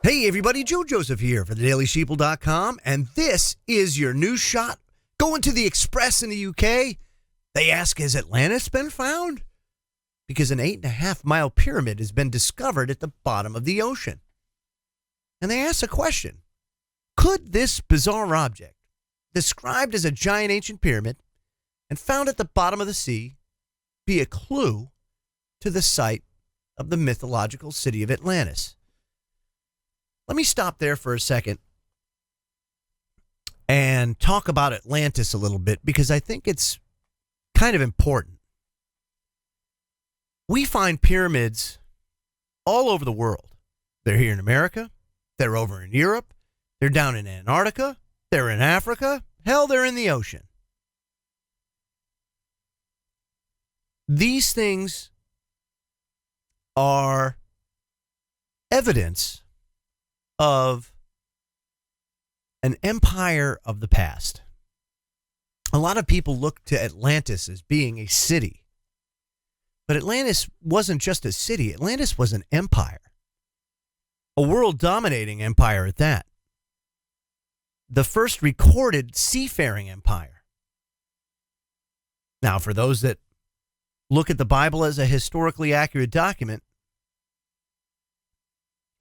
Hey everybody, Joe Joseph here for thedailysheeple.com, and this is your news shot. Going to the Express in the UK, they ask, has Atlantis been found? Because an 8.5-mile pyramid has been discovered at the bottom of the ocean. And they ask a question. Could this bizarre object, described as a giant ancient pyramid and found at the bottom of the sea, be a clue to the site of the mythological city of Atlantis? Let me stop there for a second and talk about Atlantis a little bit, because I think it's kind of important. We find pyramids all over the world. They're here in America. They're over in Europe. They're down in Antarctica. They're in Africa. Hell, they're in the ocean. These things are evidence of an empire of the past. A lot of people look to Atlantis as being a city. But Atlantis wasn't just a city. Atlantis was an empire. A world-dominating empire at that. The first recorded seafaring empire. Now, for those that look at the Bible as a historically accurate document,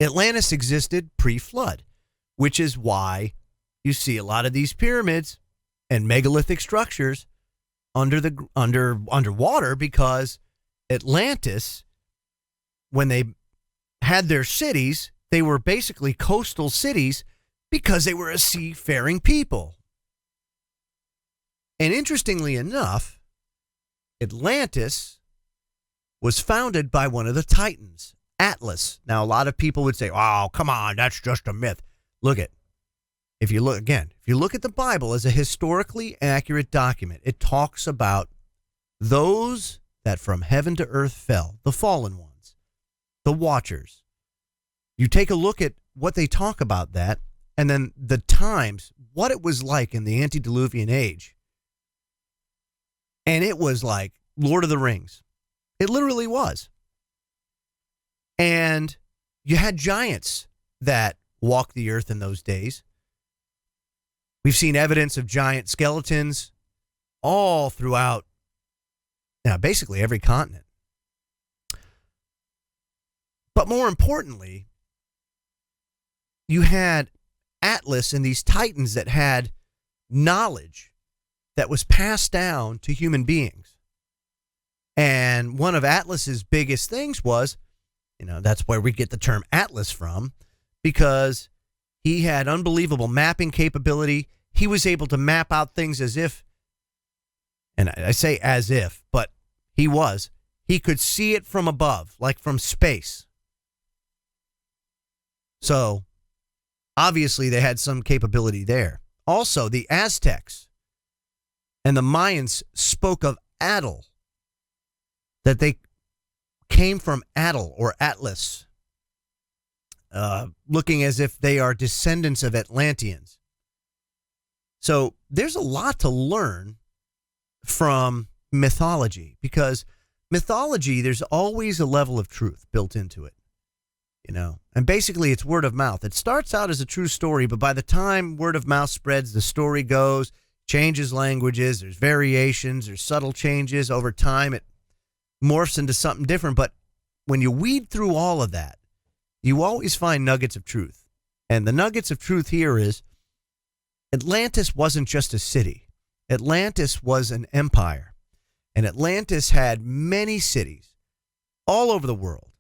Atlantis existed pre-flood, which is why you see a lot of these pyramids and megalithic structures underwater, because Atlantis, when they had their cities, they were basically coastal cities because they were a seafaring people. And interestingly enough, Atlantis was founded by one of the Titans, Atlas. Now, a lot of people would say, oh, come on, that's just a myth. If you look at the Bible as a historically accurate document, it talks about those that from heaven to earth fell, the fallen ones, the watchers. You take a look at what they talk about that, and then the times, what it was like in the antediluvian age. And it was like Lord of the Rings. It literally was. And you had giants that walked the earth in those days. We've seen evidence of giant skeletons all throughout, now basically every continent. But more importantly, you had Atlas and these titans that had knowledge that was passed down to human beings. And one of Atlas's biggest things was, that's where we get the term Atlas from, because he had unbelievable mapping capability. He was able to map out things as if, and I say as if, but he could see it from above, like from space. So obviously they had some capability there. Also, the Aztecs and the Mayans spoke of Atl, that they came from Atl or Atlas, looking as if they are descendants of Atlanteans. So there's a lot to learn from mythology, because mythology, there's always a level of truth built into it, and basically it's word of mouth. It starts out as a true story, but by the time word of mouth spreads, the story goes, changes languages, there's variations, there's subtle changes over time. It morphs into something different. But when you weed through all of that, you always find nuggets of truth. And the nuggets of truth here is Atlantis wasn't just a city. Atlantis was an empire. And Atlantis had many cities all over the world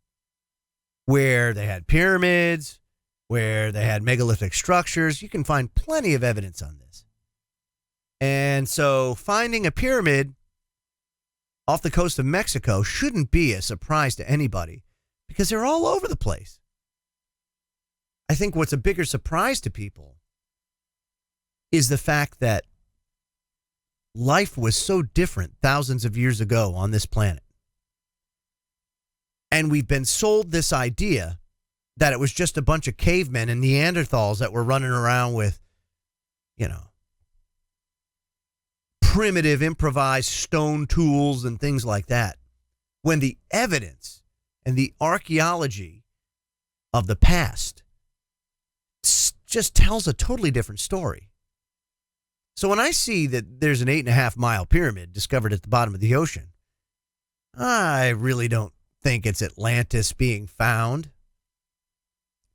where they had pyramids, where they had megalithic structures. You can find plenty of evidence on this. And so finding a pyramid off the coast of Mexico shouldn't be a surprise to anybody, because they're all over the place. I think what's a bigger surprise to people is the fact that life was so different thousands of years ago on this planet. And we've been sold this idea that it was just a bunch of cavemen and Neanderthals that were running around with, primitive improvised stone tools and things like that, when the evidence and the archaeology of the past just tells a totally different story. So when I see that there's an 8.5-mile pyramid discovered at the bottom of the ocean, I really don't think it's Atlantis being found.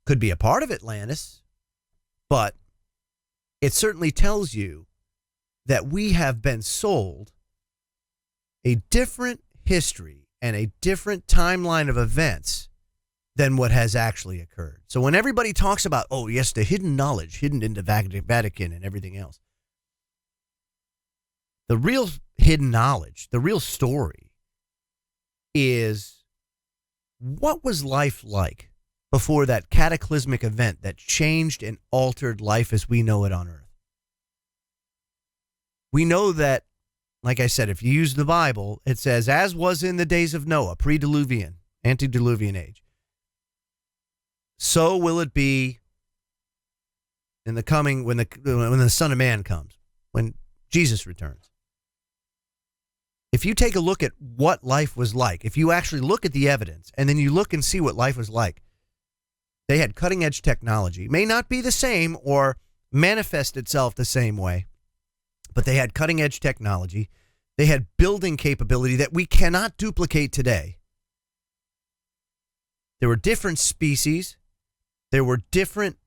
Could be a part of Atlantis, but it certainly tells you that we have been sold a different history and a different timeline of events than what has actually occurred. So when everybody talks about, oh, yes, the hidden knowledge hidden in the Vatican and everything else, the real hidden knowledge, the real story is what was life like before that cataclysmic event that changed and altered life as we know it on Earth. We know that, like I said, if you use the Bible, it says, as was in the days of Noah, pre-diluvian, antediluvian age, so will it be in the coming, when the Son of Man comes, when Jesus returns. If you take a look at what life was like, if you actually look at the evidence and then you look and see what life was like, they had cutting edge technology. It may not be the same or manifest itself the same way, but they had cutting edge technology. They had building capability that we cannot duplicate today. There were different species. There were different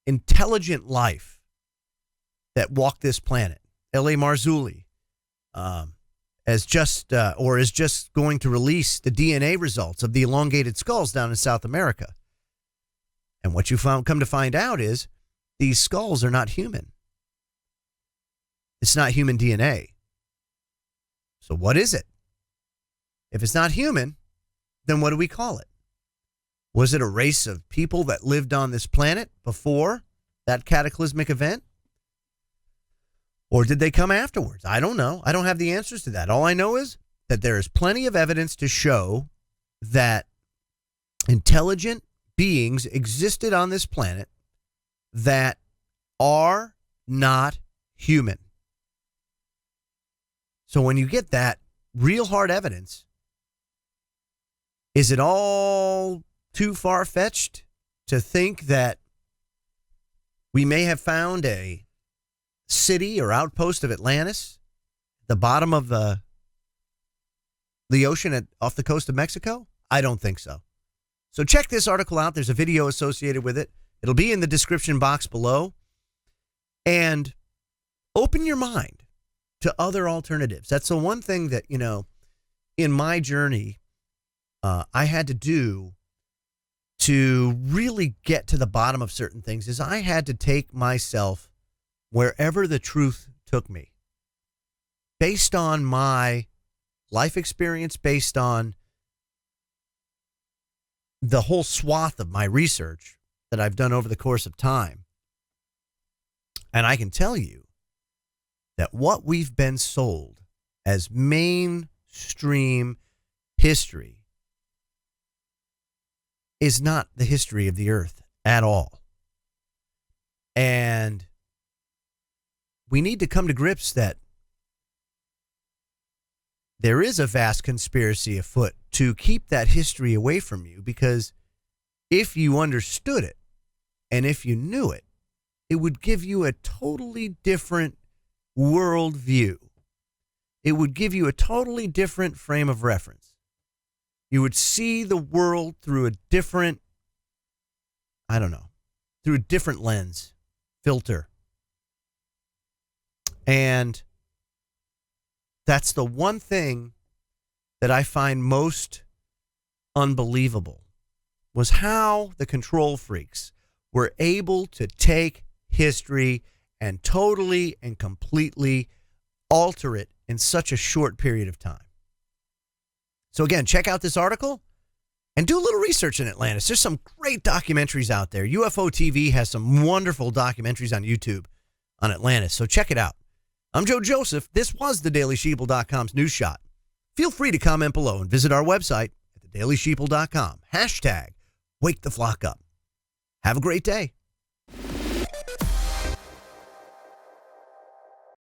intelligent life that walked this planet. L.A. Marzulli is just going to release the DNA results of the elongated skulls down in South America. And what you come to find out is these skulls are not human. It's not human DNA. So what is it? If it's not human, then what do we call it? Was it a race of people that lived on this planet before that cataclysmic event? Or did they come afterwards? I don't know. I don't have the answers to that. All I know is that there is plenty of evidence to show that intelligent beings existed on this planet that are not human. So when you get that real hard evidence, is it all too far-fetched to think that we may have found a city or outpost of Atlantis, the bottom of the ocean off the coast of Mexico? I don't think so. So check this article out. There's a video associated with it. It'll be in the description box below. And open your mind to other alternatives. That's the one thing that, in my journey, I had to do to really get to the bottom of certain things is I had to take myself wherever the truth took me, based on my life experience, based on the whole swath of my research that I've done over the course of time. And I can tell you that what we've been sold as mainstream history is not the history of the earth at all. And we need to come to grips that there is a vast conspiracy afoot to keep that history away from you, because if you understood it and if you knew it, it would give you a totally different worldview. It would give you a totally different frame of reference. You would see the world through a different, through a different lens, filter. And that's the one thing that I find most unbelievable, was how the control freaks were able to take history and totally and completely alter it in such a short period of time. So again, check out this article and do a little research in Atlantis. There's some great documentaries out there. UFO TV has some wonderful documentaries on YouTube on Atlantis, so check it out. I'm Joe Joseph. This was thedailysheeple.com's News Shot. Feel free to comment below and visit our website at thedailysheeple.com. #WakeTheFlock Up. Have a great day.